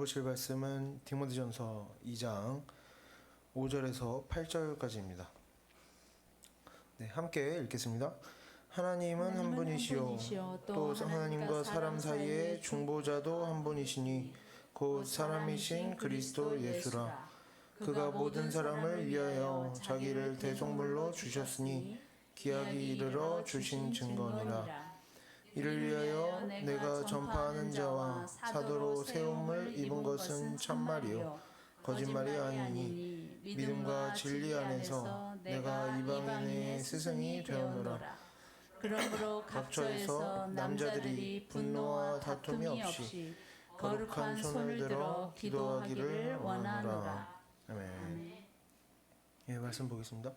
읽으실 말씀은 디모데전서 2장 5절에서 8절까지입니다. 네, 함께 읽겠습니다. 하나님은 한 분이시요 또 하나님과 사람 사이의 중보자도 한 분이시니 곧 사람이신 그리스도 예수라. 그가 모든 사람을 위하여 자기를 대속물로 주셨으니 기약이 이르러 주신 증거니라. 이를 위하여 내가 전파하는 자와 사도로 세움을 입은 것은 참말이요 거짓말이 아니니 믿음과 진리 안에서 내가 이방인의 스승이 되었노라. 그러므로 각처에서 남자들이 분노와 다툼이 없이 거룩한 손을 들어 기도하기를 원하노라. 아멘. 예, 말씀 보겠습니다.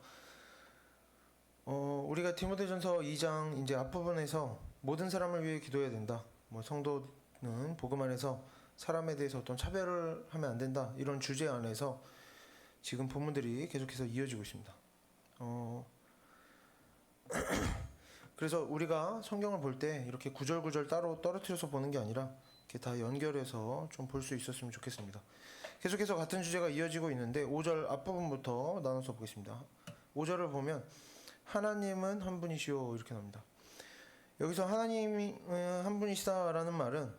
우리가 디모데전서 2장 이제 앞부분에서 모든 사람을 위해 기도해야 된다. 성도는 복음 안에서 사람에 대해서 어떤 차별을 하면 안 된다. 이런 주제 안에서 지금 본문들이 계속해서 이어지고 있습니다. 그래서 우리가 성경을 볼 때 이렇게 구절구절 따로 떨어뜨려서 보는 게 아니라 이렇게 다 연결해서 좀 볼 수 있었으면 좋겠습니다. 계속해서 같은 주제가 이어지고 있는데 5절 앞부분부터 나눠서 보겠습니다. 5절을 보면 하나님은 한 분이시오 이렇게 나옵니다. 여기서 하나님이 한 분이시다라는 말은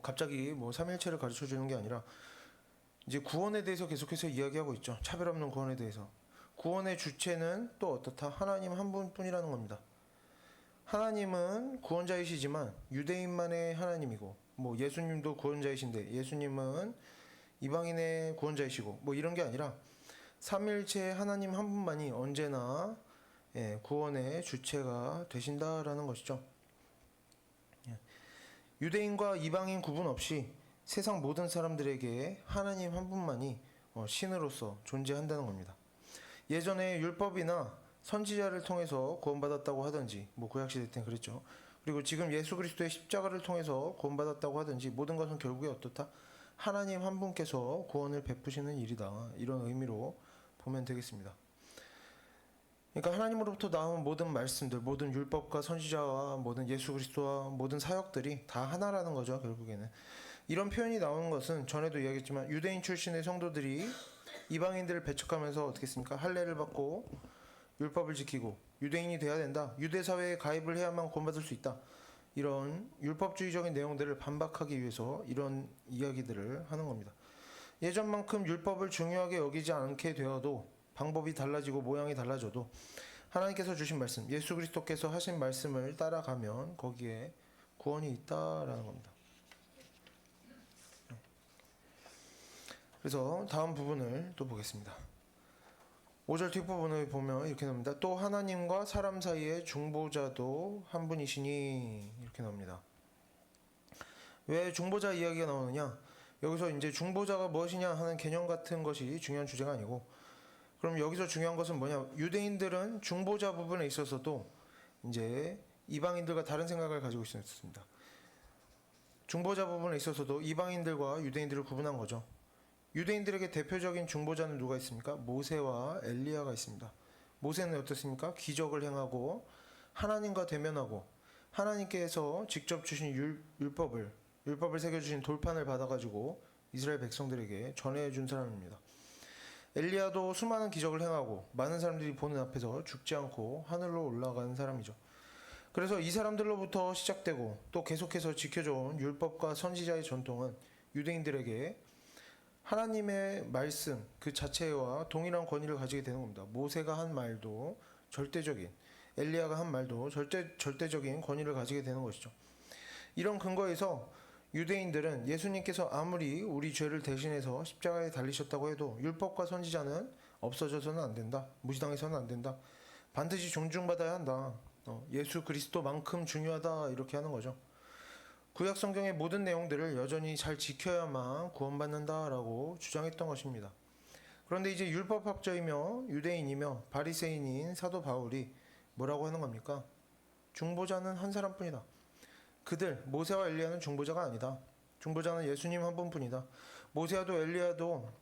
갑자기 삼일체를 가르쳐 주는 게 아니라 이제 구원에 대해서 계속해서 이야기하고 있죠. 차별 없는 구원에 대해서. 구원의 주체는 또 어떻다? 하나님 한 분뿐이라는 겁니다. 하나님은 구원자이시지만 유대인만의 하나님이고 예수님도 구원자이신데 예수님은 이방인의 구원자이시고 이런 게 아니라 삼일체 하나님 한 분만이 언제나 구원의 주체가 되신다라는 것이죠. 유대인과 이방인 구분 없이 세상 모든 사람들에게 하나님 한 분만이 신으로서 존재한다는 겁니다. 예전에 율법이나 선지자를 통해서 구원받았다고 하든지 구약시대 때는 그랬죠. 그리고 지금 예수 그리스도의 십자가를 통해서 구원받았다고 하든지 모든 것은 결국에 어떻다? 하나님 한 분께서 구원을 베푸시는 일이다. 이런 의미로 보면 되겠습니다. 그러니까 하나님으로부터 나온 모든 말씀들, 모든 율법과 선지자와 모든 예수 그리스도와 모든 사역들이 다 하나라는 거죠. 결국에는 이런 표현이 나오는 것은 전에도 이야기했지만 유대인 출신의 성도들이 이방인들을 배척하면서 어떻게 했습니까? 할례를 받고 율법을 지키고 유대인이 돼야 된다. 유대 사회에 가입을 해야만 구원받을 수 있다. 이런 율법주의적인 내용들을 반박하기 위해서 이런 이야기들을 하는 겁니다. 예전만큼 율법을 중요하게 여기지 않게 되어도 방법이 달라지고 모양이 달라져도 하나님께서 주신 말씀, 예수 그리스도께서 하신 말씀을 따라가면 거기에 구원이 있다라는 겁니다. 그래서 다음 부분을 또 보겠습니다. 5절 뒷부분을 보면 이렇게 나옵니다. 또 하나님과 사람 사이의 중보자도 한 분이시니 이렇게 나옵니다. 왜 중보자 이야기가 나오느냐? 여기서 이제 중보자가 무엇이냐 하는 개념 같은 것이 중요한 주제가 아니고, 그럼 여기서 중요한 것은 뭐냐? 유대인들은 중보자 부분에 있어서도 이제 이방인들과 다른 생각을 가지고 있었습니다. 중보자 부분에 있어서도 이방인들과 유대인들을 구분한 거죠. 유대인들에게 대표적인 중보자는 누가 있습니까? 모세와 엘리야가 있습니다. 모세는 어떻습니까? 기적을 행하고 하나님과 대면하고 하나님께서 직접 주신 율법을 새겨주신 돌판을 받아가지고 이스라엘 백성들에게 전해준 사람입니다. 엘리야도 수많은 기적을 행하고 많은 사람들이 보는 앞에서 죽지 않고 하늘로 올라간 사람이죠. 그래서 이 사람들로부터 시작되고 또 계속해서 지켜져온 율법과 선지자의 전통은 유대인들에게 하나님의 말씀 그 자체와 동일한 권위를 가지게 되는 겁니다. 모세가 한 말도 절대적인, 엘리야가 한 말도 절대적인 권위를 가지게 되는 것이죠. 이런 근거에서 유대인들은 예수님께서 아무리 우리 죄를 대신해서 십자가에 달리셨다고 해도 율법과 선지자는 없어져서는 안 된다. 무시당해서는 안 된다. 반드시 존중받아야 한다. 예수 그리스도만큼 중요하다. 이렇게 하는 거죠. 구약 성경의 모든 내용들을 여전히 잘 지켜야만 구원받는다라고 주장했던 것입니다. 그런데 이제 율법학자이며 유대인이며 바리새인인 사도 바울이 뭐라고 하는 겁니까? 중보자는 한 사람뿐이다. 그들 모세와 엘리야는 중보자가 아니다. 중보자는 예수님 한 분뿐이다. 모세도 엘리야도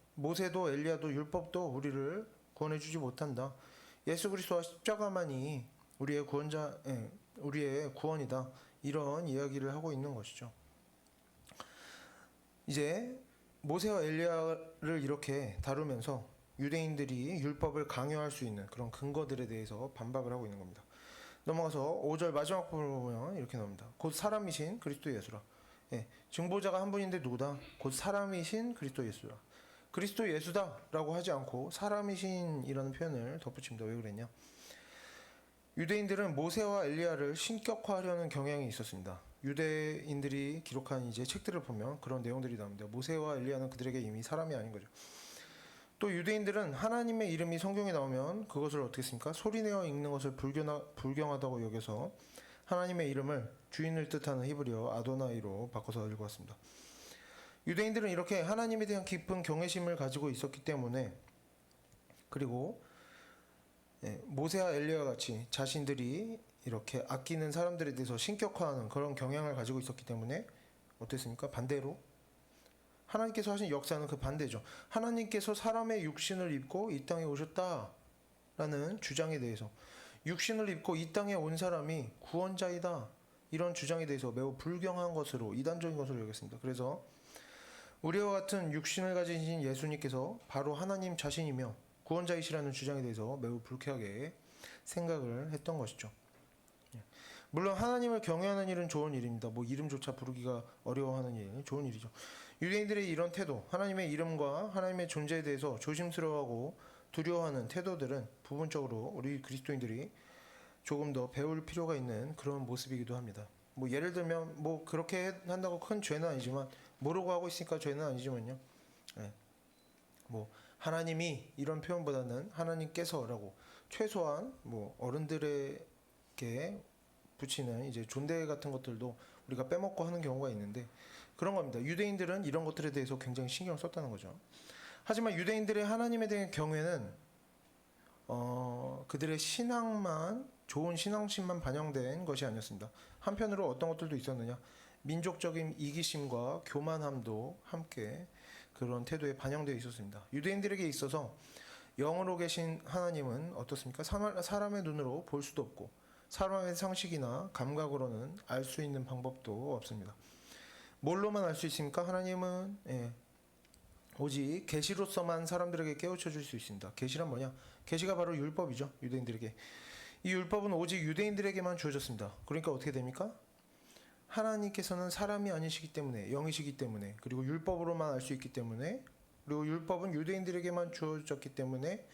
율법도 우리를 구원해주지 못한다. 예수 그리스도와 십자가만이 우리의 구원이다. 이런 이야기를 하고 있는 것이죠. 이제 모세와 엘리야를 이렇게 다루면서 유대인들이 율법을 강요할 수 있는 그런 근거들에 대해서 반박을 하고 있는 겁니다. 넘어가서 5절 마지막 부분을 보면 이렇게 나옵니다. 곧 사람이신 그리스도 예수라. 예, 증보자가 한 분인데 누구다? 곧 사람이신 그리스도 예수라. 그리스도 예수다라고 하지 않고 사람이신이라는 표현을 덧붙입니다. 왜 그랬냐? 유대인들은 모세와 엘리야를 신격화하려는 경향이 있었습니다. 유대인들이 기록한 이제 책들을 보면 그런 내용들이 나옵니다. 모세와 엘리야는 그들에게 이미 사람이 아닌 거죠. 또 유대인들은 하나님의 이름이 성경에 나오면 그것을 어떻게 했습니까? 소리내어 읽는 것을 불경하다고 여겨서 하나님의 이름을 주인을 뜻하는 히브리어 아도나이로 바꿔서 읽어왔습니다. 유대인들은 이렇게 하나님에 대한 깊은 경외심을 가지고 있었기 때문에, 그리고 모세와 엘리야 같이 자신들이 이렇게 아끼는 사람들에 대해서 신격화하는 그런 경향을 가지고 있었기 때문에 어땠습니까? 반대로 하나님께서 하신 역사는 그 반대죠. 하나님께서 사람의 육신을 입고 이 땅에 오셨다라는 주장에 대해서, 육신을 입고 이 땅에 온 사람이 구원자이다, 이런 주장에 대해서 매우 불경한 것으로, 이단적인 것으로 여겼습니다. 그래서 우리와 같은 육신을 가지신 예수님께서 바로 하나님 자신이며 구원자이시라는 주장에 대해서 매우 불쾌하게 생각을 했던 것이죠. 물론 하나님을 경외하는 일은 좋은 일입니다. 뭐 이름조차 부르기가 어려워하는 일, 좋은 일이죠. 유대인들의 이런 태도, 하나님의 이름과 하나님의 존재에 대해서 조심스러워하고 두려워하는 태도들은 부분적으로 우리 그리스도인들이 조금 더 배울 필요가 있는 그런 모습이기도 합니다. 뭐 예를 들면 뭐 그렇게 한다고 큰 죄는 아니지만, 모르고 하고 있으니까 죄는 아니지만요. 뭐 하나님이 이런 표현보다는 하나님께서라고 최소한 뭐 어른들에게 붙이는 이제 존대 같은 것들도 우리가 빼먹고 하는 경우가 있는데, 그런 겁니다. 유대인들은 이런 것들에 대해서 굉장히 신경을 썼다는 거죠. 하지만 유대인들의 하나님에 대한 경외는 그들의 신앙만, 좋은 신앙심만 반영된 것이 아니었습니다. 한편으로 어떤 것들도 있었느냐? 민족적인 이기심과 교만함도 함께 그런 태도에 반영되어 있었습니다. 유대인들에게 있어서 영으로 계신 하나님은 어떻습니까? 사람의 눈으로 볼 수도 없고 사람의 상식이나 감각으로는 알 수 있는 방법도 없습니다. 뭘로만 알 수 있습니까? 하나님은 오직 계시로서만 사람들에게 깨우쳐 줄 수 있습니다. 계시란 뭐냐? 계시가 바로 율법이죠. 유대인들에게. 이 율법은 오직 유대인들에게만 주어졌습니다. 그러니까 어떻게 됩니까? 하나님께서는 사람이 아니시기 때문에, 영이시기 때문에, 그리고 율법으로만 알 수 있기 때문에, 그리고 율법은 유대인들에게만 주어졌기 때문에,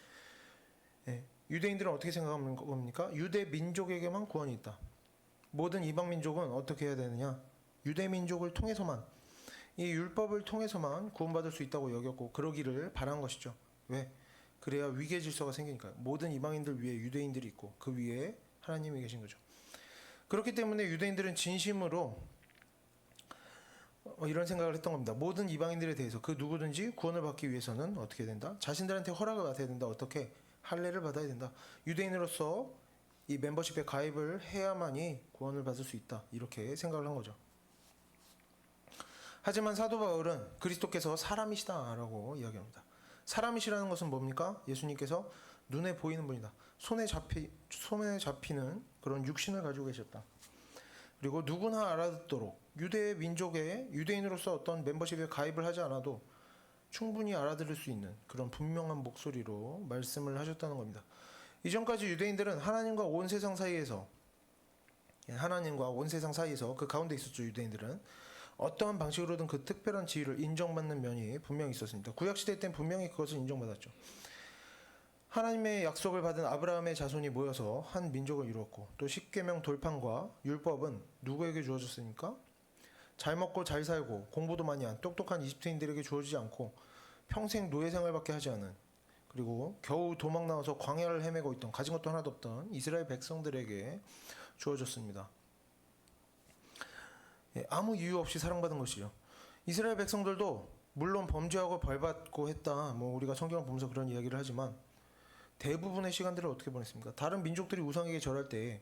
유대인들은 어떻게 생각하는 겁니까? 유대 민족에게만 구원이 있다. 모든 이방 민족은 어떻게 해야 되느냐? 유대 민족을 통해서만, 이 율법을 통해서만 구원받을 수 있다고 여겼고, 그러기를 바란 것이죠. 왜? 그래야 위계 질서가 생기니까요. 모든 이방인들 위에 유대인들이 있고 그 위에 하나님이 계신 거죠. 그렇기 때문에 유대인들은 진심으로 이런 생각을 했던 겁니다. 모든 이방인들에 대해서 그 누구든지 구원을 받기 위해서는 어떻게 된다? 자신들한테 허락을 받아야 된다. 어떻게? 할례를 받아야 된다. 유대인으로서 이 멤버십에 가입을 해야만이 구원을 받을 수 있다. 이렇게 생각을 한 거죠. 하지만 사도 바울은 그리스도께서 사람이시다라고 이야기합니다. 사람이시라는 것은 뭡니까? 예수님께서 눈에 보이는 분이다. 손에 잡히는 그런 육신을 가지고 계셨다. 그리고 누구나 알아듣도록 유대 민족의 유대인으로서 어떤 멤버십에 가입을 하지 않아도 충분히 알아들을 수 있는 그런 분명한 목소리로 말씀을 하셨다는 겁니다. 이전까지 유대인들은 하나님과 온 세상 사이에서 그 가운데 있었죠. 유대인들은 어떠한 방식으로든 그 특별한 지위를 인정받는 면이 분명히 있었습니다. 구약시대 때는 분명히 그것을 인정받았죠. 하나님의 약속을 받은 아브라함의 자손이 모여서 한 민족을 이루었고, 또 십계명 돌판과 율법은 누구에게 주어졌습니까? 잘 먹고 잘 살고 공부도 많이 한 똑똑한 이집트인들에게 주어지지 않고 평생 노예 생활밖에 하지 않은, 그리고 겨우 도망 나와서 광야를 헤매고 있던, 가진 것도 하나도 없던 이스라엘 백성들에게 주어졌습니다. 아무 이유 없이 사랑받은 것이죠. 이스라엘 백성들도 물론 범죄하고 벌받고 했다. 뭐 우리가 성경을 보면서 그런 이야기를 하지만 대부분의 시간들을 어떻게 보냈습니까? 다른 민족들이 우상에게 절할 때,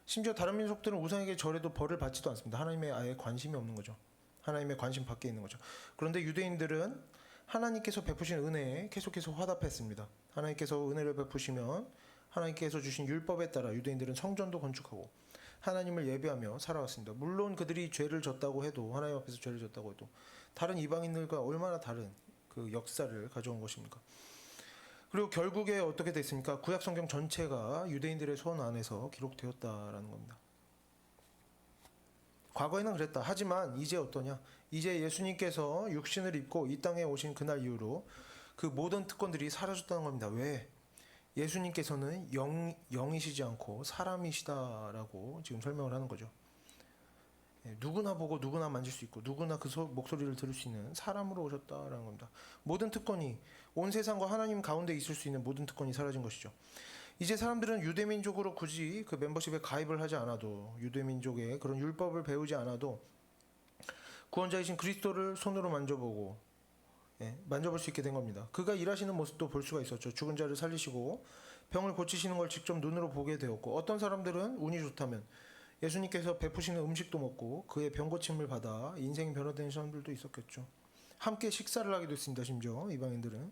심지어 다른 민족들은 우상에게 절해도 벌을 받지도 않습니다. 하나님의 아예 관심이 없는 거죠. 하나님의 관심 밖에 있는 거죠. 그런데 유대인들은 하나님께서 베푸신 은혜에 계속해서 화답했습니다. 하나님께서 은혜를 베푸시면 하나님께서 주신 율법에 따라 유대인들은 성전도 건축하고 하나님을 예배하며 살아왔습니다. 물론 그들이 죄를 졌다고 해도, 하나님 앞에서 죄를 졌다고 해도 다른 이방인들과 얼마나 다른 그 역사를 가져온 것입니까? 그리고 결국에 어떻게 됐습니까? 구약 성경 전체가 유대인들의 손 안에서 기록되었다라는 겁니다. 과거에는 그랬다. 하지만 이제 어떠냐? 이제 예수님께서 육신을 입고 이 땅에 오신 그날 이후로 그 모든 특권들이 사라졌다는 겁니다. 왜? 예수님께서는 영이시지 않고 사람이시다라고 지금 설명을 하는 거죠. 누구나 보고 누구나 만질 수 있고 누구나 그 목소리를 들을 수 있는 사람으로 오셨다라는 겁니다. 모든 특권이, 온 세상과 하나님 가운데 있을 수 있는 모든 특권이 사라진 것이죠. 이제 사람들은 유대민족으로 굳이 그 멤버십에 가입을 하지 않아도, 유대민족의 그런 율법을 배우지 않아도 구원자이신 그리스도를 손으로 만져보고 만져볼 수 있게 된 겁니다. 그가 일하시는 모습도 볼 수가 있었죠. 죽은 자를 살리시고 병을 고치시는 걸 직접 눈으로 보게 되었고, 어떤 사람들은 운이 좋다면 예수님께서 베푸시는 음식도 먹고 그의 병 고침을 받아 인생이 변화되는 사람들도 있었겠죠. 함께 식사를 하기도 했습니다. 심지어 이방인들은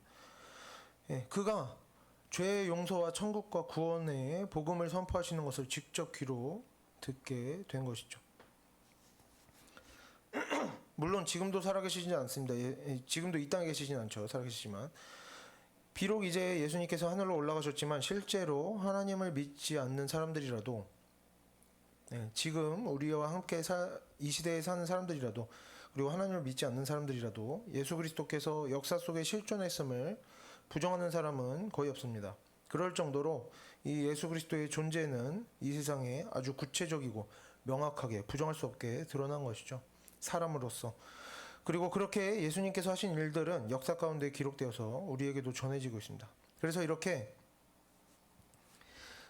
그가 죄의 용서와 천국과 구원의 복음을 선포하시는 것을 직접 귀로 듣게 된 것이죠. 물론 지금도 살아계시지 않습니다. 지금도 이 땅에 계시진 않죠. 살아계시지만 비록 이제 예수님께서 하늘로 올라가셨지만 실제로 하나님을 믿지 않는 사람들이라도, 지금 우리와 함께 이 시대에 사는 사람들이라도, 그리고 하나님을 믿지 않는 사람들이라도 예수 그리스도께서 역사 속에 실존했음을 부정하는 사람은 거의 없습니다. 그럴 정도로 이 예수 그리스도의 존재는 이 세상에 아주 구체적이고 명확하게 부정할 수 없게 드러난 것이죠. 사람으로서. 그리고 그렇게 예수님께서 하신 일들은 역사 가운데 기록되어서 우리에게도 전해지고 있습니다. 그래서 이렇게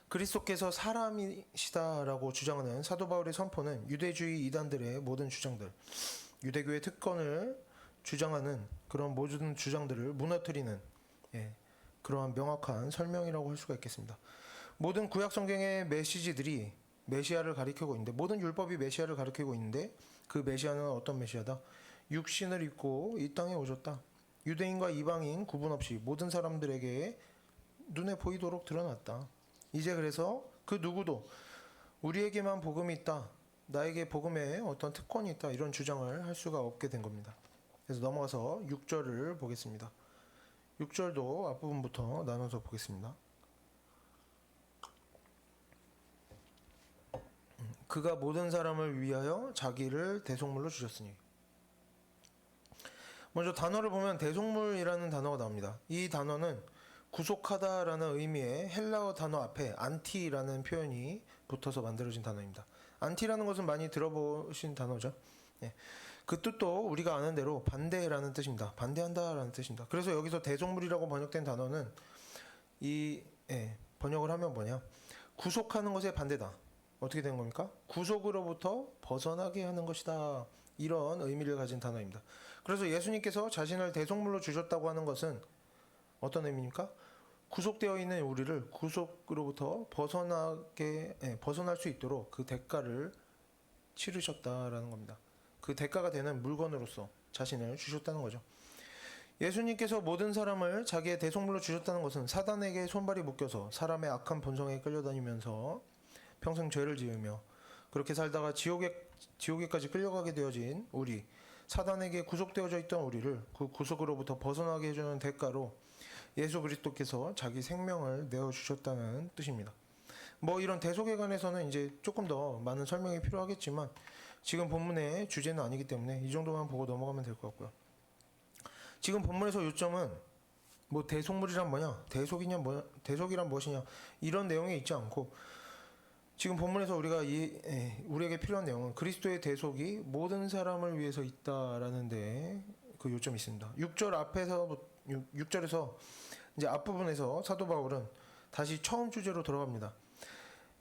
그리스도께서 사람이시다라고 주장하는 사도 바울의 선포는 유대주의 이단들의 모든 주장들, 유대교의 특권을 주장하는 그런 모든 주장들을 무너뜨리는 그러한 명확한 설명이라고 할 수가 있겠습니다. 모든 구약 성경의 메시지들이 메시아를 가리키고 있는데, 모든 율법이 메시아를 가리키고 있는데, 그 메시아는 어떤 메시아다? 육신을 입고 이 땅에 오셨다. 유대인과 이방인 구분 없이 모든 사람들에게 눈에 보이도록 드러났다. 이제 그래서 그 누구도 우리에게만 복음이 있다, 나에게 복음에 어떤 특권이 있다, 이런 주장을 할 수가 없게 된 겁니다. 그래서 넘어가서 6절을 보겠습니다. 6절도 앞부분부터 나눠서 보겠습니다. 그가 모든 사람을 위하여 자기를 대속물로 주셨으니. 먼저 단어를 보면 대속물이라는 단어가 나옵니다. 이 단어는 구속하다라는 의미의 헬라어 단어 앞에 안티라는 표현이 붙어서 만들어진 단어입니다. 안티라는 것은 많이 들어보신 단어죠. 그 뜻도 우리가 아는 대로 반대라는 뜻입니다. 반대한다라는 뜻입니다. 그래서 여기서 대속물이라고 번역된 단어는 번역을 하면 뭐냐? 구속하는 것의 반대다. 어떻게 된 겁니까? 구속으로부터 벗어나게 하는 것이다. 이런 의미를 가진 단어입니다. 그래서 예수님께서 자신을 대속물로 주셨다고 하는 것은 어떤 의미입니까? 구속되어 있는 우리를 구속으로부터 벗어날 수 있도록 그 대가를 치르셨다라는 겁니다. 그 대가가 되는 물건으로서 자신을 주셨다는 거죠. 예수님께서 모든 사람을 자기의 대속물로 주셨다는 것은 사단에게 손발이 묶여서 사람의 악한 본성에 끌려다니면서 평생 죄를 지으며 그렇게 살다가 지옥에까지 끌려가게 되어진 우리, 사단에게 구속되어져 있던 우리를 그 구속으로부터 벗어나게 해주는 대가로 예수 그리스도께서 자기 생명을 내어주셨다는 뜻입니다. 이런 대속에 관해서는 이제 조금 더 많은 설명이 필요하겠지만 지금 본문의 주제는 아니기 때문에 이 정도만 보고 넘어가면 될 것 같고요. 지금 본문에서 요점은 대속물이란 뭐냐, 대속이란 무엇이냐, 이런 내용에 있지 않고, 지금 본문에서 우리에게 필요한 내용은 그리스도의 대속이 모든 사람을 위해서 있다라는 데 그 요점이 있습니다. 6절에서 이제 앞부분에서 사도 바울은 다시 처음 주제로 들어갑니다.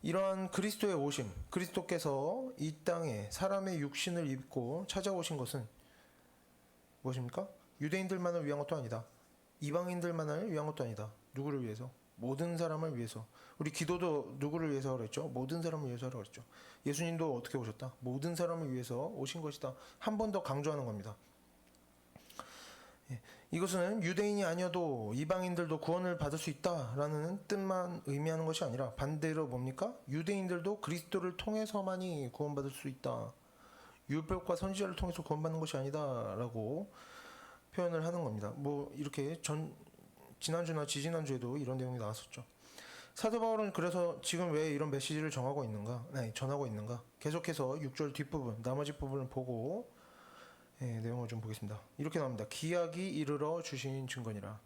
이러한 그리스도의 오심, 그리스도께서 이 땅에 사람의 육신을 입고 찾아오신 것은 무엇입니까? 유대인들만을 위한 것도 아니다. 이방인들만을 위한 것도 아니다. 누구를 위해서? 모든 사람을 위해서. 우리 기도도 누구를 위해서 그랬죠? 모든 사람을 위해서 그랬죠. 예수님도 어떻게 오셨다? 모든 사람을 위해서 오신 것이다. 한 번 더 강조하는 겁니다. 이것은 유대인이 아니어도 이방인들도 구원을 받을 수 있다라는 뜻만 의미하는 것이 아니라 반대로 뭡니까? 유대인들도 그리스도를 통해서만이 구원받을 수 있다. 율법과 선지자를 통해서 구원받는 것이 아니다라고 표현을 하는 겁니다. 뭐 이렇게 지난주나 지지난주에도 이런 내용이 나왔었죠. 사도 바울은 그래서 지금 왜 이런 메시지를 전하고 있는가? 계속해서 6절 뒷부분, 나머지 부분을 보고 내용을 좀 보겠습니다. 이렇게 나옵니다. 기약이 이르러 주신 증거니라.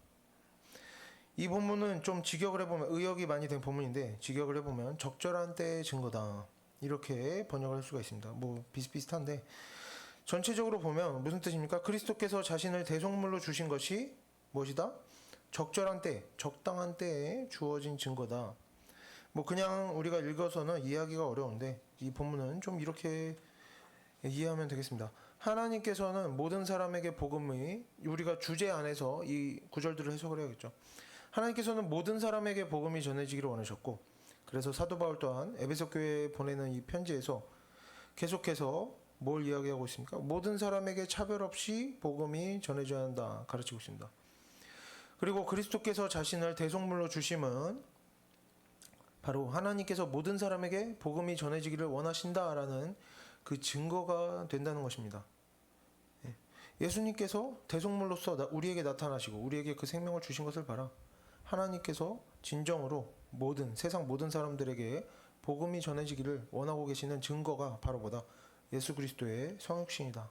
이 본문은 좀 직역을 해보면 의역이 많이 된 본문인데 직역을 해보면 적절한 때의 증거다. 이렇게 번역을 할 수가 있습니다. 뭐 비슷비슷한데 전체적으로 보면 무슨 뜻입니까? 그리스도께서 자신을 대속물로 주신 것이 무엇이다? 적절한 때, 적당한 때에 주어진 증거다. 뭐 그냥 우리가 읽어서는 이해하기가 어려운데 이 본문은 좀 이렇게 이해하면 되겠습니다. 하나님께서는 모든 사람에게 복음이 우리가 주제 안에서 이 구절들을 해석을 해야겠죠. 하나님께서는 모든 사람에게 복음이 전해지기를 원하셨고 그래서 사도 바울 또한 에베소 교회에 보내는 이 편지에서 계속해서 뭘 이야기하고 있습니까? 모든 사람에게 차별 없이 복음이 전해져야 한다 가르치고 있습니다. 그리고 그리스도께서 자신을 대속물로 주심은 바로 하나님께서 모든 사람에게 복음이 전해지기를 원하신다라는 그 증거가 된다는 것입니다. 예수님께서 대속물로서 우리에게 나타나시고 우리에게 그 생명을 주신 것을 봐라. 하나님께서 진정으로 세상 모든 사람들에게 복음이 전해지기를 원하고 계시는 증거가 바로 뭐다? 예수 그리스도의 성육신이다.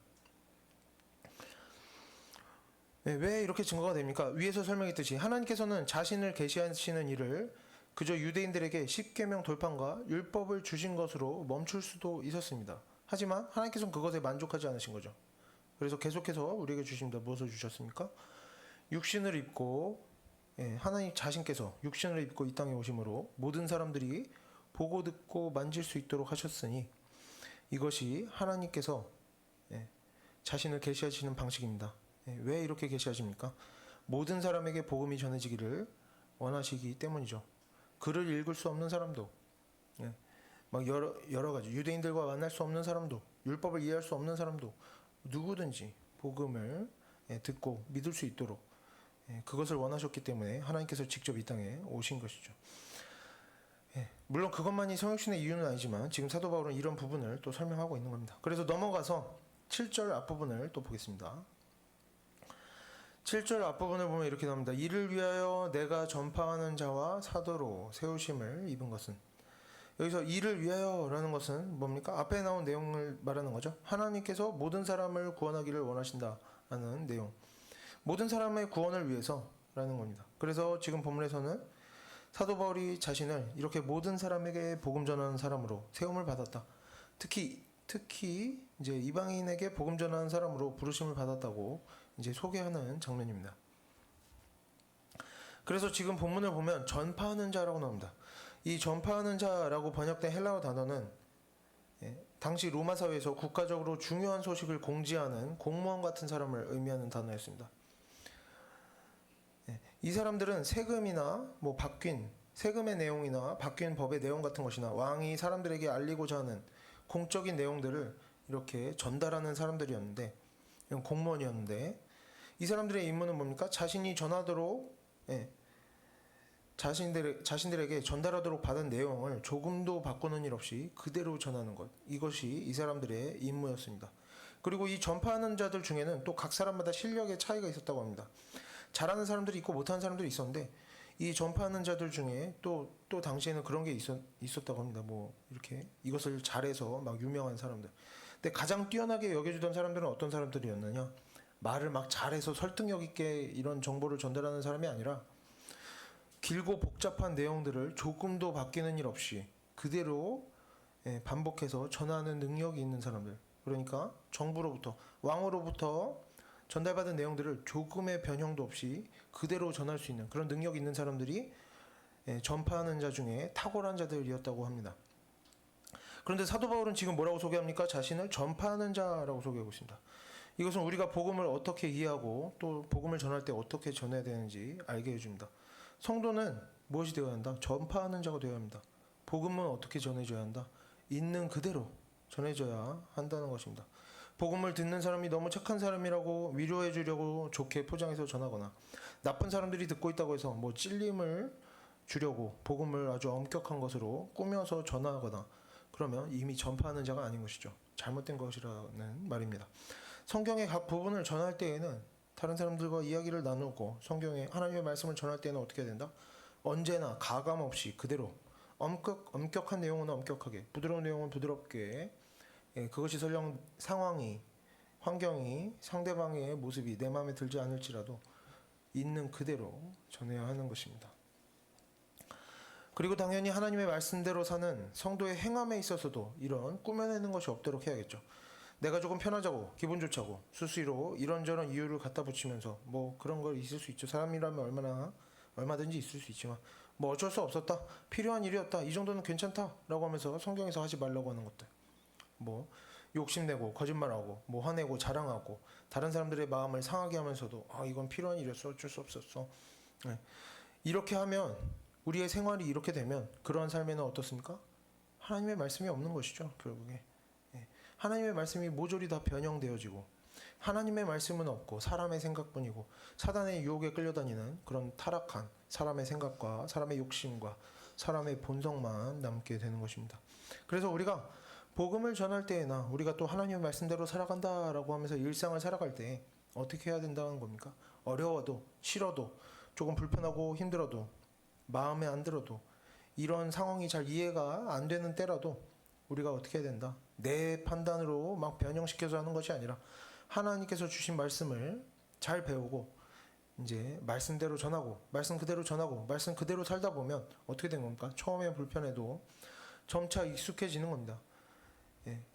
왜 이렇게 증거가 됩니까? 위에서 설명했듯이 하나님께서는 자신을 계시하시는 일을 그저 유대인들에게 십계명 돌판과 율법을 주신 것으로 멈출 수도 있었습니다. 하지만 하나님께서는 그것에 만족하지 않으신 거죠. 그래서 계속해서 우리에게 주십니다. 무엇을 주셨습니까? 육신을 입고 하나님 자신께서 육신을 입고 이 땅에 오심으로 모든 사람들이 보고 듣고 만질 수 있도록 하셨으니 이것이 하나님께서 자신을 계시하시는 방식입니다. 왜 이렇게 계시하십니까? 모든 사람에게 복음이 전해지기를 원하시기 때문이죠. 글을 읽을 수 없는 사람도 막 여러 가지 유대인들과 만날 수 없는 사람도 율법을 이해할 수 없는 사람도 누구든지 복음을 듣고 믿을 수 있도록 그것을 원하셨기 때문에 하나님께서 직접 이 땅에 오신 것이죠. 물론 그것만이 성육신의 이유는 아니지만 지금 사도 바울은 이런 부분을 또 설명하고 있는 겁니다. 그래서 넘어가서 7절 앞부분을 또 보겠습니다. 7절 앞부분을 보면 이렇게 나옵니다. 이를 위하여 내가 전파하는 자와 사도로 세우심을 입은 것은, 여기서 이를 위하여라는 것은 뭡니까? 앞에 나온 내용을 말하는 거죠. 하나님께서 모든 사람을 구원하기를 원하신다라는 내용. 모든 사람의 구원을 위해서라는 겁니다. 그래서 지금 본문에서는 사도 바울이 자신을 이렇게 모든 사람에게 복음 전하는 사람으로 세움을 받았다. 특히 이제 이방인에게 복음 전하는 사람으로 부르심을 받았다고 이제 소개하는 장면입니다. 그래서 지금 본문을 보면 전파하는 자라고 나옵니다. 이 전파하는 자라고 번역된 헬라어 단어는 당시 로마 사회에서 국가적으로 중요한 소식을 공지하는 공무원 같은 사람을 의미하는 단어였습니다. 이 사람들은 세금이나 세금의 내용이나 바뀐 법의 내용 같은 것이나 왕이 사람들에게 알리고자 하는 공적인 내용들을 이렇게 전달하는 사람들이었는데, 이런 공무원이었는데, 이 사람들의 임무는 뭡니까? 자신이 전하도록 자신들에게 전달하도록 받은 내용을 조금도 바꾸는 일 없이 그대로 전하는 것. 이것이 이 사람들의 임무였습니다. 그리고 이 전파하는 자들 중에는 또 각 사람마다 실력의 차이가 있었다고 합니다. 잘하는 사람들이 있고 못하는 사람들이 있었는데 이 전파하는 자들 중에 또 당시에는 그런 게 있었다고 합니다. 뭐 이렇게 이것을 잘해서 막 유명한 사람들. 근데 가장 뛰어나게 여겨주던 사람들은 어떤 사람들이었느냐? 말을 막 잘해서 설득력 있게 이런 정보를 전달하는 사람이 아니라 길고 복잡한 내용들을 조금도 바뀌는 일 없이 그대로 반복해서 전하는 능력이 있는 사람들. 그러니까 정부로부터, 왕으로부터 전달받은 내용들을 조금의 변형도 없이 그대로 전할 수 있는 그런 능력이 있는 사람들이 전파하는 자 중에 탁월한 자들이었다고 합니다. 그런데 사도 바울은 지금 뭐라고 소개합니까? 자신을 전파하는 자라고 소개하고 있습니다. 이것은 우리가 복음을 어떻게 이해하고 또 복음을 전할 때 어떻게 전해야 되는지 알게 해줍니다. 성도는 무엇이 되어야 한다? 전파하는 자가 되어야 합니다. 복음은 어떻게 전해져야 한다? 있는 그대로 전해져야 한다는 것입니다. 복음을 듣는 사람이 너무 착한 사람이라고 위로해 주려고 좋게 포장해서 전하거나, 나쁜 사람들이 듣고 있다고 해서 뭐 찔림을 주려고 복음을 아주 엄격한 것으로 꾸며서 전하거나 그러면 이미 전파하는 자가 아닌 것이죠. 잘못된 것이라는 말입니다. 성경의 각 부분을 전할 때에는 다른 사람들과 이야기를 나누고 성경의 하나님의 말씀을 전할 때는 어떻게 해야 된다? 언제나 가감 없이 그대로 엄격한 내용은 엄격하게, 부드러운 내용은 부드럽게, 그것이 설령 상황이, 환경이, 상대방의 모습이 내 마음에 들지 않을지라도 있는 그대로 전해야 하는 것입니다. 그리고 당연히 하나님의 말씀대로 사는 성도의 행함에 있어서도 이런 꾸며내는 것이 없도록 해야겠죠. 내가 조금 편하자고, 기분 좋자고, 수시로 이런저런 이유를 갖다 붙이면서 뭐 그런 걸 있을 수 있죠. 사람이라면 얼마든지 있을 수 있지만 뭐 어쩔 수 없었다, 필요한 일이었다, 이 정도는 괜찮다 라고 하면서 성경에서 하지 말라고 하는 것들, 뭐 욕심내고 거짓말하고 뭐 화내고 자랑하고 다른 사람들의 마음을 상하게 하면서도 이건 필요한 일이었어, 어쩔 수 없었어, 이렇게 하면, 우리의 생활이 이렇게 되면 그러한 삶에는 어떻습니까? 하나님의 말씀이 없는 것이죠. 결국에 하나님의 말씀이 모조리 다 변형되어지고, 하나님의 말씀은 없고 사람의 생각뿐이고 사단의 유혹에 끌려다니는 그런 타락한 사람의 생각과 사람의 욕심과 사람의 본성만 남게 되는 것입니다. 그래서 우리가 복음을 전할 때에나 우리가 또 하나님의 말씀대로 살아간다라고 하면서 일상을 살아갈 때 어떻게 해야 된다는 겁니까? 어려워도, 싫어도, 조금 불편하고 힘들어도, 마음에 안 들어도, 이런 상황이 잘 이해가 안 되는 때라도 우리가 어떻게 해야 된다? 내 판단으로 막 변형시켜서 하는 것이 아니라 하나님께서 주신 말씀을 잘 배우고 이제 말씀대로 전하고, 말씀 그대로 전하고, 말씀 그대로 살다 보면 어떻게 된 겁니까? 처음에 불편해도 점차 익숙해지는 겁니다.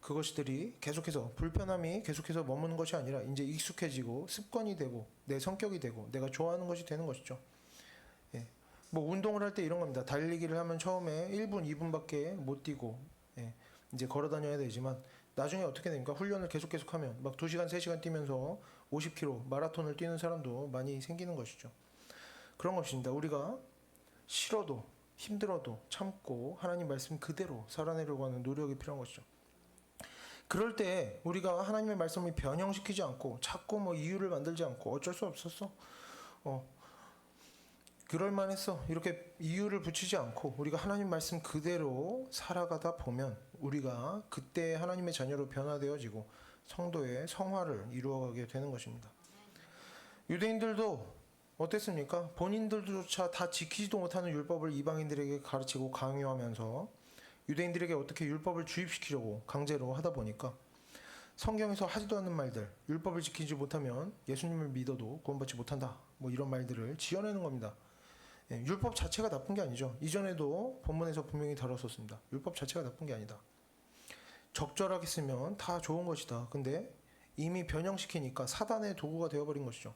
그것들이 계속해서, 불편함이 계속해서 머무는 것이 아니라 이제 익숙해지고 습관이 되고 내 성격이 되고 내가 좋아하는 것이 되는 것이죠. 뭐 운동을 할 때 이런 겁니다. 달리기를 하면 처음에 1분, 2분밖에 못 뛰고 이제 걸어 다녀야 되지만 나중에 어떻게 됩니까? 훈련을 계속하면 막 2시간, 3시간 뛰면서 50km 마라톤을 뛰는 사람도 많이 생기는 것이죠. 그런 것입니다. 우리가 싫어도 힘들어도 참고 하나님 말씀 그대로 살아내려고 하는 노력이 필요한 것이죠. 그럴 때 우리가 하나님의 말씀을 변형시키지 않고 자꾸 뭐 이유를 만들지 않고 어쩔 수 없었어, 그럴만 했어, 이렇게 이유를 붙이지 않고 우리가 하나님 말씀 그대로 살아가다 보면 우리가 그때 하나님의 자녀로 변화되어지고 성도의 성화를 이루어가게 되는 것입니다. 유대인들도 어땠습니까? 본인들조차 다 지키지도 못하는 율법을 이방인들에게 가르치고 강요하면서 유대인들에게 어떻게 율법을 주입시키려고 강제로 하다 보니까 성경에서 하지도 않는 말들, 율법을 지키지 못하면 예수님을 믿어도 구원받지 못한다, 뭐 이런 말들을 지어내는 겁니다. 율법 자체가 나쁜 게 아니죠. 이전에도 본문에서 분명히 다뤘었습니다. 율법 자체가 나쁜 게 아니다. 적절하게 쓰면 다 좋은 것이다. 근데 이미 변형시키니까 사단의 도구가 되어버린 것이죠.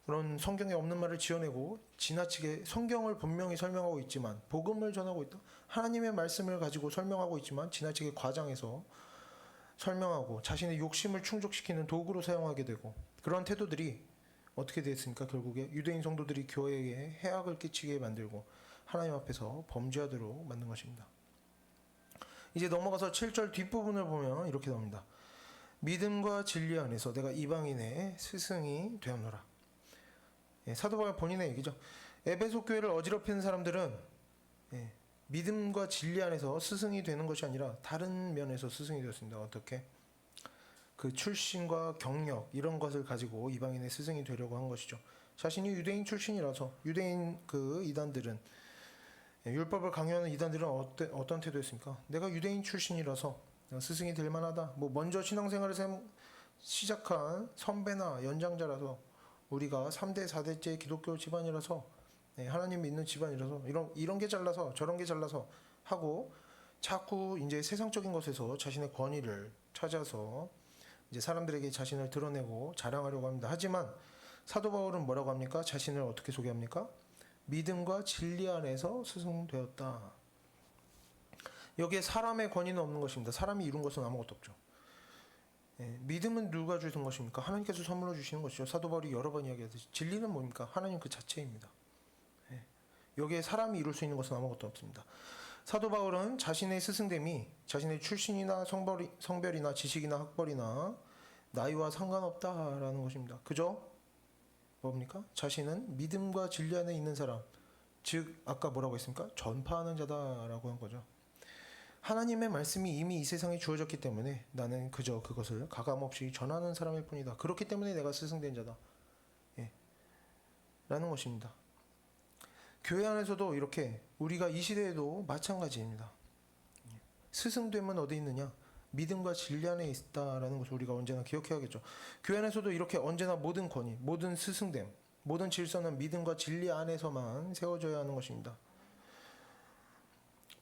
그런 성경에 없는 말을 지어내고 지나치게 성경을 분명히 설명하고 있지만, 복음을 전하고 있다, 하나님의 말씀을 가지고 설명하고 있지만 지나치게 과장해서 설명하고 자신의 욕심을 충족시키는 도구로 사용하게 되고, 그런 태도들이 어떻게 됐습니까? 결국에 유대인 성도들이 교회에 해악을 끼치게 만들고 하나님 앞에서 범죄하도록 만든 것입니다. 이제 넘어가서 7절 뒷부분을 보면 이렇게 나옵니다. 믿음과 진리 안에서 내가 이방인의 스승이 되었노라. 사도 바울 본인의 얘기죠. 에베소 교회를 어지럽히는 사람들은 믿음과 진리 안에서 스승이 되는 것이 아니라 다른 면에서 스승이 되었습니다. 어떻게? 그 출신과 경력 이런 것을 가지고 이방인의 스승이 되려고 한 것이죠. 자신이 유대인 출신이라서, 유대인 그 이단들은, 율법을 강요하는 이단들은 어떤 태도였습니까? 내가 유대인 출신이라서 스승이 될 만하다, 뭐 먼저 신앙생활을 시작한 선배나 연장자라서, 우리가 3대 4대째 기독교 집안이라서, 하나님 믿는 집안이라서 이런 게 잘나서 저런 게 잘나서 하고 자꾸 이제 세상적인 것에서 자신의 권위를 찾아서 이제 사람들에게 자신을 드러내고 자랑하려고 합니다. 하지만 사도 바울은 뭐라고 합니까? 자신을 어떻게 소개합니까? 믿음과 진리 안에서 스승되었다. 여기에 사람의 권위는 없는 것입니다. 사람이 이룬 것은 아무것도 없죠. 믿음은 누가 주신 것입니까? 하나님께서 선물로 주시는 것이죠. 사도 바울이 여러 번 이야기하듯이 진리는 뭡니까? 하나님 그 자체입니다. 여기에 사람이 이룰 수 있는 것은 아무것도 없습니다. 사도 바울은 자신의 스승됨이 자신의 출신이나 성별이나 지식이나 학벌이나 나이와 상관없다라는 것입니다. 그죠? 뭡니까? 자신은 믿음과 진리 안에 있는 사람, 즉 아까 뭐라고 했습니까? 전파하는 자다라고 한 거죠. 하나님의 말씀이 이미 이 세상에 주어졌기 때문에 나는 그저 그것을 가감없이 전하는 사람일 뿐이다. 그렇기 때문에 내가 스승된 자다. 예. 라는 것입니다. 교회 안에서도 이렇게 우리가 이 시대에도 마찬가지입니다. 스승됨은 어디 있느냐? 믿음과 진리 안에 있다라는 것을 우리가 언제나 기억해야겠죠. 교회 안에서도 이렇게 언제나 모든 권위, 모든 스승됨, 모든 질서는 믿음과 진리 안에서만 세워져야 하는 것입니다.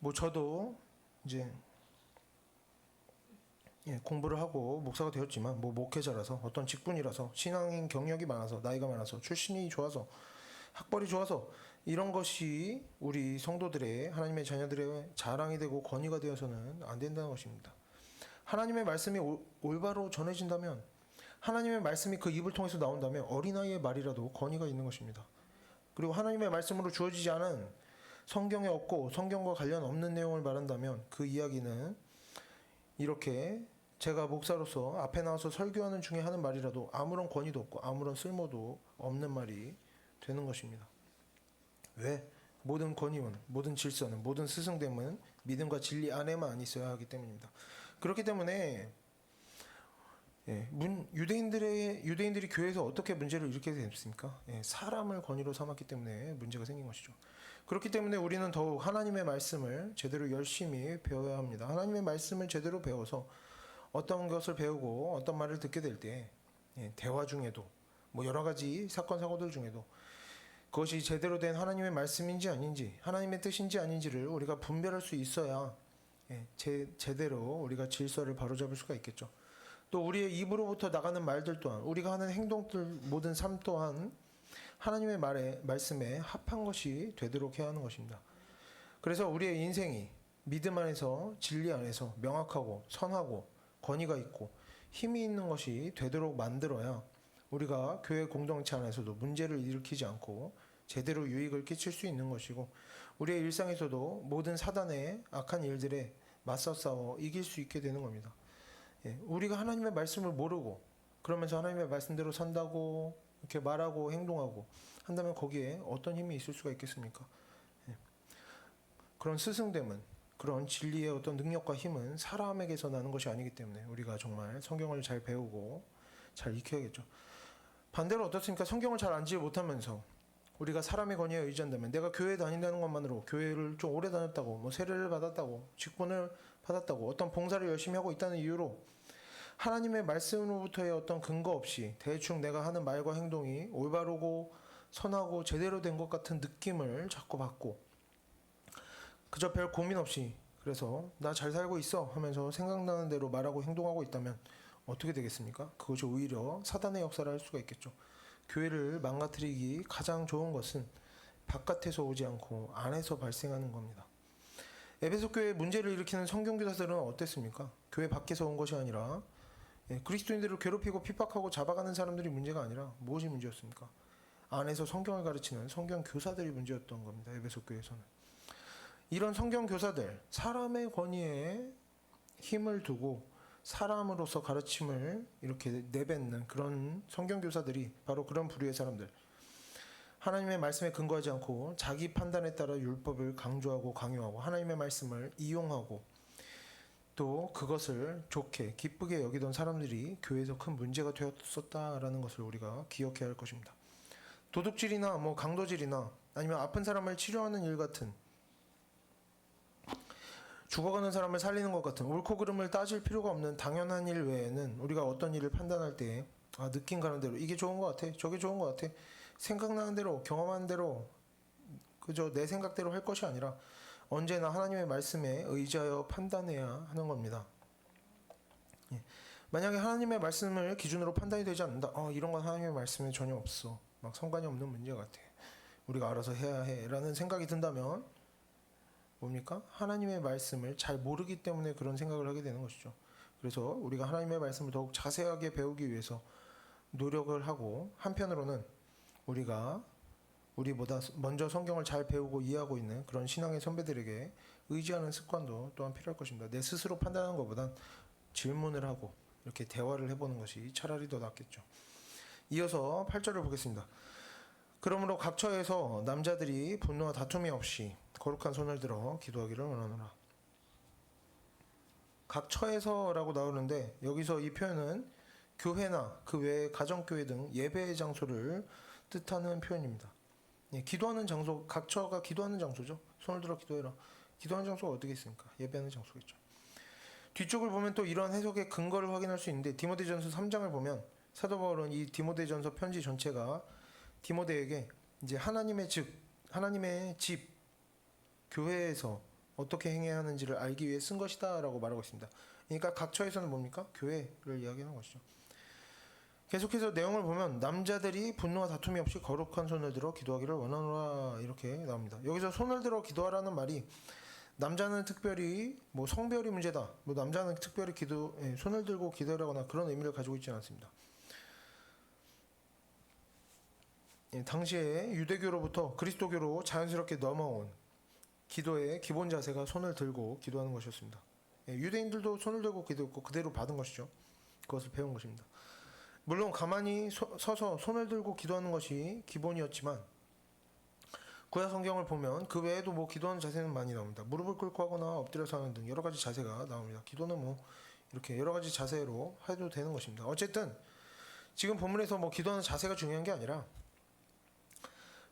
뭐 저도 이제 공부를 하고 목사가 되었지만 뭐 목회자라서 어떤 직분이라서 신앙인 경력이 많아서 나이가 많아서 출신이 좋아서 학벌이 좋아서 이런 것이 우리 성도들의 하나님의 자녀들의 자랑이 되고 권위가 되어서는 안 된다는 것입니다. 하나님의 말씀이 올바로 전해진다면 하나님의 말씀이 그 입을 통해서 나온다면 어린아이의 말이라도 권위가 있는 것입니다. 그리고 하나님의 말씀으로 주어지지 않은 성경에 없고 성경과 관련 없는 내용을 말한다면 그 이야기는 이렇게 제가 목사로서 앞에 나와서 설교하는 중에 하는 말이라도 아무런 권위도 없고 아무런 쓸모도 없는 말이 되는 것입니다. 왜? 모든 권위는, 모든 질서는, 모든 스승됨은 믿음과 진리 안에만 있어야 하기 때문입니다. 그렇기 때문에 유대인들이 교회에서 어떻게 문제를 일으키게 됐습니까? 사람을 권위로 삼았기 때문에 문제가 생긴 것이죠. 그렇기 때문에 우리는 더욱 하나님의 말씀을 제대로 열심히 배워야 합니다. 하나님의 말씀을 제대로 배워서 어떤 것을 배우고 어떤 말을 듣게 될 때 대화 중에도 뭐 여러 가지 사건 사고들 중에도 그것이 제대로 된 하나님의 말씀인지 아닌지 하나님의 뜻인지 아닌지를 우리가 분별할 수 있어야 제대로 우리가 질서를 바로잡을 수가 있겠죠. 또 우리의 입으로부터 나가는 말들 또한 우리가 하는 행동들 모든 삶 또한 하나님의 말씀에 합한 것이 되도록 해야 하는 것입니다. 그래서 우리의 인생이 믿음 안에서 진리 안에서 명확하고 선하고 권위가 있고 힘이 있는 것이 되도록 만들어야 우리가 교회 공동체 안에서도 문제를 일으키지 않고 제대로 유익을 끼칠 수 있는 것이고 우리의 일상에서도 모든 사단의 악한 일들에 맞서 싸워 이길 수 있게 되는 겁니다. 우리가 하나님의 말씀을 모르고 그러면서 하나님의 말씀대로 산다고 이렇게 말하고 행동하고 한다면 거기에 어떤 힘이 있을 수가 있겠습니까? 그런 스승됨은 그런 진리의 어떤 능력과 힘은 사람에게서 나는 것이 아니기 때문에 우리가 정말 성경을 잘 배우고 잘 익혀야겠죠. 반대로 어떻습니까? 성경을 잘 알지 못하면서 우리가 사람의 권위에 의지한다면 내가 교회 다닌다는 것만으로 교회를 좀 오래 다녔다고 뭐 세례를 받았다고 직분을 받았다고 어떤 봉사를 열심히 하고 있다는 이유로 하나님의 말씀으로부터의 어떤 근거 없이 대충 내가 하는 말과 행동이 올바르고 선하고 제대로 된 것 같은 느낌을 자꾸 받고 그저 별 고민 없이 그래서 나 잘 살고 있어 하면서 생각나는 대로 말하고 행동하고 있다면 어떻게 되겠습니까? 그것이 오히려 사단의 역사를 할 수가 있겠죠. 교회를 망가뜨리기 가장 좋은 것은 바깥에서 오지 않고 안에서 발생하는 겁니다. 에베소 교회에 문제를 일으키는 성경교사들은 어땠습니까? 교회 밖에서 온 것이 아니라 그리스도인들을 괴롭히고 핍박하고 잡아가는 사람들이 문제가 아니라 무엇이 문제였습니까? 안에서 성경을 가르치는 성경교사들이 문제였던 겁니다. 에베소 교회에서는. 이런 성경교사들, 사람의 권위에 힘을 두고 사람으로서 가르침을 이렇게 내뱉는 그런 성경교사들이 바로 그런 부류의 사람들. 하나님의 말씀에 근거하지 않고 자기 판단에 따라 율법을 강조하고 강요하고 하나님의 말씀을 이용하고 또 그것을 좋게 기쁘게 여기던 사람들이 교회에서 큰 문제가 되었었다라는 것을 우리가 기억해야 할 것입니다. 도둑질이나 뭐 강도질이나 아니면 아픈 사람을 치료하는 일 같은 죽어가는 사람을 살리는 것 같은 옳고 그름을 따질 필요가 없는 당연한 일 외에는 우리가 어떤 일을 판단할 때 느낌 가는 대로 이게 좋은 것 같아 저게 좋은 것 같아 생각나는 대로 경험하는 대로 그저 내 생각대로 할 것이 아니라 언제나 하나님의 말씀에 의지하여 판단해야 하는 겁니다. 만약에 하나님의 말씀을 기준으로 판단이 되지 않는다. 이런 건 하나님의 말씀에 전혀 없어. 막 상관이 없는 문제 같아. 우리가 알아서 해야 해. 라는 생각이 든다면 뭡니까? 하나님의 말씀을 잘 모르기 때문에 그런 생각을 하게 되는 것이죠. 그래서 우리가 하나님의 말씀을 더욱 자세하게 배우기 위해서 노력을 하고 한편으로는 우리보다 먼저 성경을 잘 배우고 이해하고 있는 그런 신앙의 선배들에게 의지하는 습관도 또한 필요할 것입니다. 내 스스로 판단하는 것보단 질문을 하고 이렇게 대화를 해보는 것이 차라리 더 낫겠죠. 이어서 8절을 보겠습니다. 그러므로 각 처에서 남자들이 분노와 다툼이 없이 거룩한 손을 들어 기도하기를 원하노라. 각 처에서라고 나오는데 여기서 이 표현은 교회나 그 외의 가정교회 등 예배의 장소를 뜻하는 표현입니다. 예, 기도하는 장소, 각 처가 기도하는 장소죠. 손을 들어 기도해라. 기도하는 장소가 어떻게 있습니까? 예배하는 장소겠죠. 뒤쪽을 보면 또 이런 해석의 근거를 확인할 수 있는데 디모데전서 3장을 보면 사도 바울은 이 디모데전서 편지 전체가 디모데에게 이제 하나님의 집 교회에서 어떻게 행해야 하는지를 알기 위해 쓴 것이다라고 말하고 있습니다. 그러니까 각 처에서는 뭡니까? 교회를 이야기하는 것이죠. 계속해서 내용을 보면 남자들이 분노와 다툼이 없이 거룩한 손을 들어 기도하기를 원하노라 이렇게 나옵니다. 여기서 손을 들어 기도하라는 말이 남자는 특별히 뭐 성별이 문제다, 뭐 남자는 특별히 손을 들고 기도하거나 그런 의미를 가지고 있지는 않습니다. 당시에 유대교로부터 그리스도교로 자연스럽게 넘어온 기도의 기본 자세가 손을 들고 기도하는 것이었습니다. 유대인들도 손을 들고 기도했고 그대로 받은 것이죠. 그것을 배운 것입니다. 물론 가만히 서서 손을 들고 기도하는 것이 기본이었지만 구약 성경을 보면 그 외에도 뭐 기도하는 자세는 많이 나옵니다. 무릎을 꿇고 하거나 엎드려서 하는 등 여러 가지 자세가 나옵니다. 기도는 뭐 이렇게 여러 가지 자세로 해도 되는 것입니다. 어쨌든 지금 본문에서 뭐 기도하는 자세가 중요한 게 아니라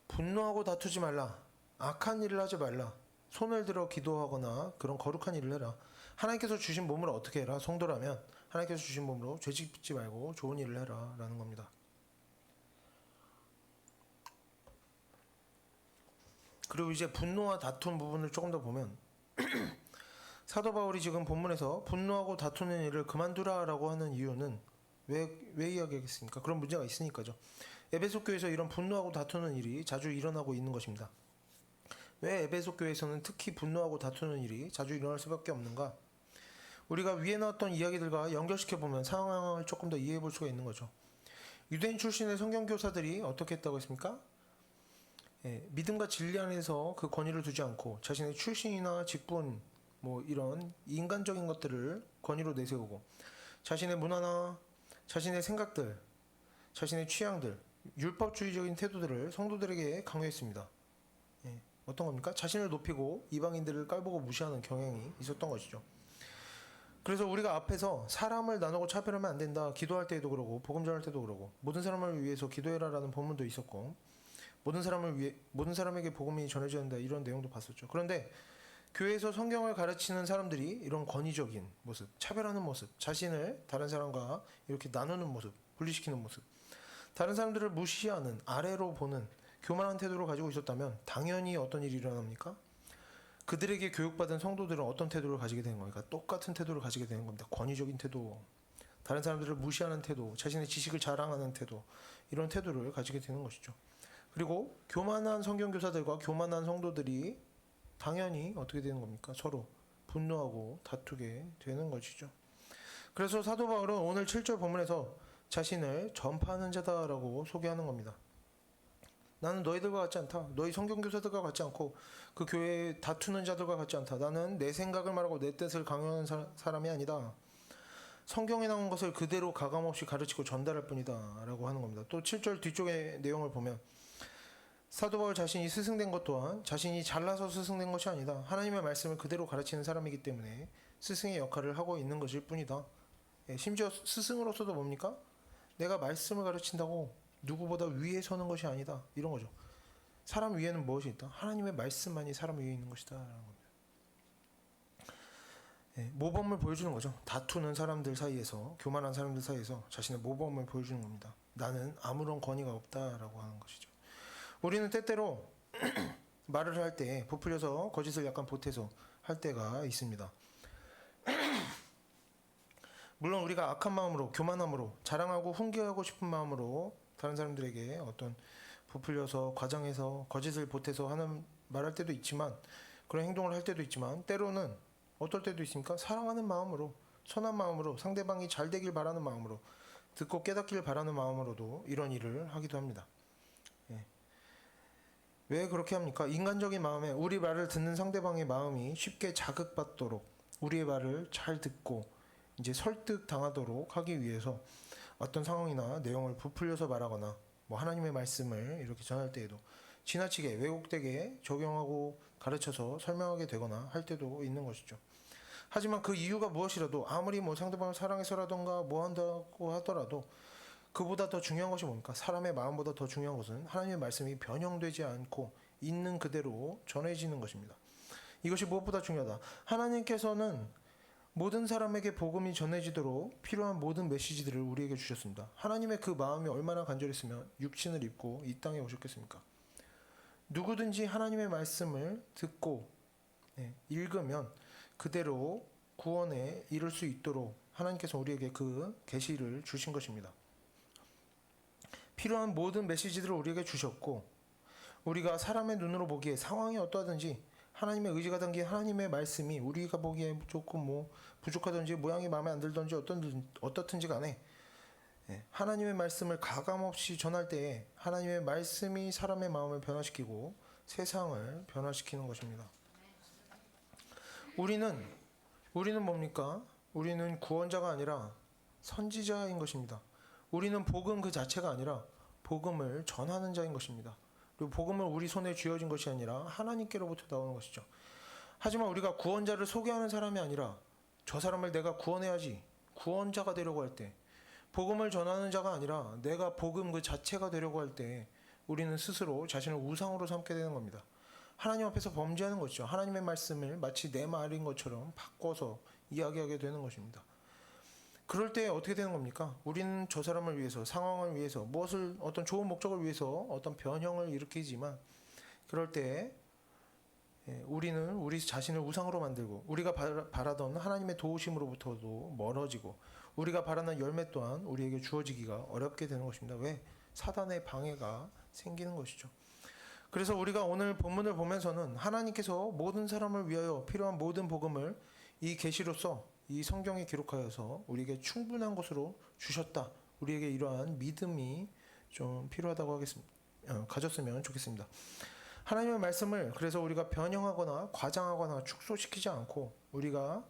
분노하고 다투지 말라, 악한 일을 하지 말라, 손을 들어 기도하거나 그런 거룩한 일을 해라. 하나님께서 주신 몸을 어떻게 해라? 성도라면 하나님께서 주신 몸으로 죄짓지 말고 좋은 일을 해라 라는 겁니다. 그리고 이제 분노와 다툼 부분을 조금 더 보면 사도 바울이 지금 본문에서 분노하고 다투는 일을 그만두라 라고 하는 이유는 왜 이야기하겠습니까? 그런 문제가 있으니까죠. 에베소 교회에서 이런 분노하고 다투는 일이 자주 일어나고 있는 것입니다. 왜 에베소 교회에서는 특히 분노하고 다투는 일이 자주 일어날 수밖에 없는가? 우리가 위에 나왔던 이야기들과 연결시켜보면 상황을 조금 더 이해해 볼 수가 있는 거죠. 유대인 출신의 성경교사들이 어떻게 했다고 했습니까? 믿음과 진리 안에서 그 권위를 두지 않고 자신의 출신이나 직분 뭐 이런 인간적인 것들을 권위로 내세우고 자신의 문화나 자신의 생각들, 자신의 취향들, 율법주의적인 태도들을 성도들에게 강요했습니다. 어떤 겁니까? 자신을 높이고 이방인들을 깔보고 무시하는 경향이 있었던 것이죠. 그래서 우리가 앞에서 사람을 나누고 차별하면 안 된다. 기도할 때에도 그러고 복음 전할 때도 그러고 모든 사람을 위해서 기도해라라는 본문도 있었고 모든 사람에게 복음이 전해져야 한다 이런 내용도 봤었죠. 그런데 교회에서 성경을 가르치는 사람들이 이런 권위적인 모습, 차별하는 모습, 자신을 다른 사람과 이렇게 나누는 모습, 분리시키는 모습, 다른 사람들을 무시하는 아래로 보는 교만한 태도를 가지고 있었다면 당연히 어떤 일이 일어납니까? 그들에게 교육받은 성도들은 어떤 태도를 가지게 되는 겁니까? 똑같은 태도를 가지게 되는 겁니다. 권위적인 태도, 다른 사람들을 무시하는 태도, 자신의 지식을 자랑하는 태도, 이런 태도를 가지게 되는 것이죠. 그리고 교만한 성경교사들과 교만한 성도들이 당연히 어떻게 되는 겁니까? 서로 분노하고 다투게 되는 것이죠. 그래서 사도 바울은 오늘 7절 본문에서 자신을 전파하는 자다라고 소개하는 겁니다. 나는 너희들과 같지 않다. 너희 성경교사들과 같지 않고 그 교회에 다투는 자들과 같지 않다. 나는 내 생각을 말하고 내 뜻을 강요하는 사람이 아니다. 성경에 나온 것을 그대로 가감없이 가르치고 전달할 뿐이다 라고 하는 겁니다. 또 7절 뒤쪽의 내용을 보면 사도 바울 자신이 스승된 것 또한 자신이 잘나서 스승된 것이 아니다. 하나님의 말씀을 그대로 가르치는 사람이기 때문에 스승의 역할을 하고 있는 것일 뿐이다. 심지어 스승으로서도 뭡니까? 내가 말씀을 가르친다고 누구보다 위에 서는 것이 아니다. 이런 거죠. 사람 위에는 무엇이 있다? 하나님의 말씀만이 사람 위에 있는 것이다 라는 겁니다. 모범을 보여주는 거죠. 다투는 사람들 사이에서, 교만한 사람들 사이에서 자신의 모범을 보여주는 겁니다. 나는 아무런 권위가 없다라고 하는 것이죠. 우리는 때때로 말을 할 때 부풀려서 거짓을 약간 보태서 할 때가 있습니다. 물론 우리가 악한 마음으로, 교만함으로, 자랑하고 훈계하고 싶은 마음으로 다른 사람들에게 어떤 부풀려서 과장해서 거짓을 보태서 하는 말할 때도 있지만, 그런 행동을 할 때도 있지만, 때로는 어떨 때도 있습니까? 사랑하는 마음으로, 선한 마음으로, 상대방이 잘 되길 바라는 마음으로, 듣고 깨닫길 바라는 마음으로도 이런 일을 하기도 합니다. 왜 그렇게 합니까? 인간적인 마음에 우리 말을 듣는 상대방의 마음이 쉽게 자극받도록 우리의 말을 잘 듣고 이제 설득 당하도록 하기 위해서 어떤 상황이나 내용을 부풀려서 말하거나 뭐 하나님의 말씀을 이렇게 전할 때에도 지나치게 왜곡되게 적용하고 가르쳐서 설명하게 되거나 할 때도 있는 것이죠. 하지만 그 이유가 무엇이라도 아무리 뭐 상대방을 사랑해서라던가 뭐 한다고 하더라도 그보다 더 중요한 것이 뭡니까? 사람의 마음보다 더 중요한 것은 하나님의 말씀이 변형되지 않고 있는 그대로 전해지는 것입니다. 이것이 무엇보다 중요하다. 하나님께서는 모든 사람에게 복음이 전해지도록 필요한 모든 메시지들을 우리에게 주셨습니다. 하나님의 그 마음이 얼마나 간절했으면 육신을 입고 이 땅에 오셨겠습니까? 누구든지 하나님의 말씀을 듣고 읽으면 그대로 구원에 이를 수 있도록 하나님께서 우리에게 그 계시를 주신 것입니다. 필요한 모든 메시지들을 우리에게 주셨고 우리가 사람의 눈으로 보기에 상황이 어떠하든지 하나님의 의지가 담긴 하나님의 말씀이 우리가 보기에 조금 뭐 부족하든지 모양이 마음에 안 들든지 어떻든지 간에 하나님의 말씀을 가감없이 전할 때에 하나님의 말씀이 사람의 마음을 변화시키고 세상을 변화시키는 것입니다. 우리는 뭡니까? 우리는 구원자가 아니라 선지자인 것입니다. 우리는 복음 그 자체가 아니라 복음을 전하는 자인 것입니다. 그리고 복음은 우리 손에 쥐어진 것이 아니라 하나님께로부터 나오는 것이죠. 하지만 우리가 구원자를 소개하는 사람이 아니라 저 사람을 내가 구원해야지 구원자가 되려고 할 때, 복음을 전하는 자가 아니라 내가 복음 그 자체가 되려고 할 때 우리는 스스로 자신을 우상으로 삼게 되는 겁니다. 하나님 앞에서 범죄하는 것이죠. 하나님의 말씀을 마치 내 말인 것처럼 바꿔서 이야기하게 되는 것입니다. 그럴 때 어떻게 되는 겁니까? 우리는 저 사람을 위해서, 상황을 위해서, 무엇을 어떤 좋은 목적을 위해서 어떤 변형을 일으키지만 그럴 때 우리는 우리 자신을 우상으로 만들고 우리가 바라던 하나님의 도우심으로부터도 멀어지고 우리가 바라는 열매 또한 우리에게 주어지기가 어렵게 되는 것입니다. 왜? 사단의 방해가 생기는 것이죠. 그래서 우리가 오늘 본문을 보면서는 하나님께서 모든 사람을 위하여 필요한 모든 복음을 이 계시로서 이 성경에 기록하여서 우리에게 충분한 것으로 주셨다. 우리에게 이러한 믿음이 좀 필요하다고 가졌으면 좋겠습니다. 하나님의 말씀을 그래서 우리가 변형하거나 과장하거나 축소시키지 않고 우리가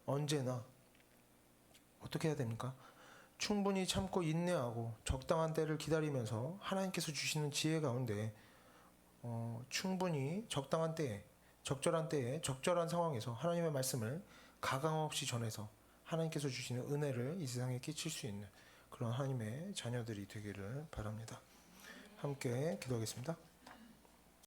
언제나 어떻게 해야 됩니까? 충분히 참고 인내하고 적당한 때를 기다리면서 하나님께서 주시는 지혜 가운데 충분히 적당한 때에 적절한 때에 적절한 상황에서 하나님의 말씀을 가감없이 전해서 하나님께서 주시는 은혜를 이 세상에 끼칠 수 있는 그런 하나님의 자녀들이 되기를 바랍니다. 함께 기도하겠습니다.